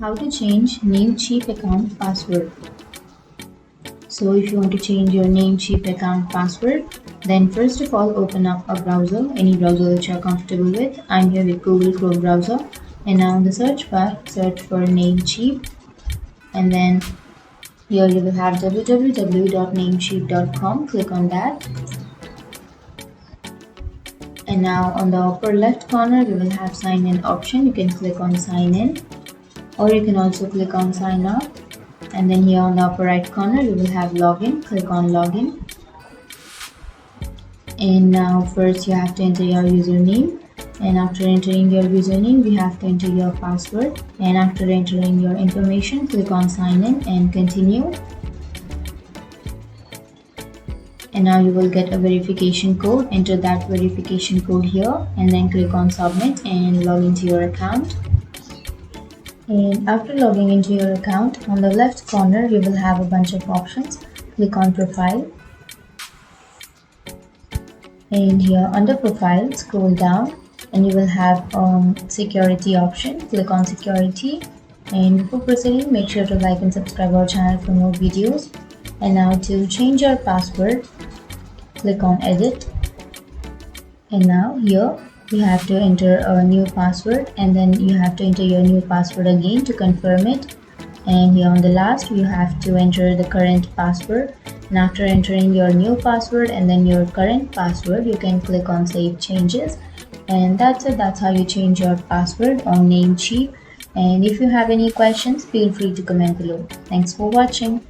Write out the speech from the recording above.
How to change NameCheap account password. So if you want to change your NameCheap account password, then first of all open up a browser, any browser that you're comfortable with. I'm here with Google Chrome browser, and now in the search bar search for NameCheap, and then here you will have www.namecheap.com. Click on that, and now on the upper left corner you will have sign in option. You can click on sign in, or you can also click on sign up, and then here on the upper right corner you will have login. Click on login, and now first you have to enter your username, and after entering your username we have to enter your password, and after entering your information click on sign in and continue. And now you will get a verification code. Enter that verification code here and then click on submit and log into your account. And after logging into your account, on the left corner you will have a bunch of options. Click on profile, and here under profile scroll down and you will have security option. Click on security, and before proceeding make sure to like and subscribe our channel for more videos. And now to change your password, click on edit, and now here you have to enter a new password, and then you have to enter your new password again to confirm it. And here on the last you have to enter the current password, and after entering your new password and then your current password you can click on save changes. And that's it. That's how you change your password on NameCheap. And if you have any questions, feel free to comment below. Thanks for watching.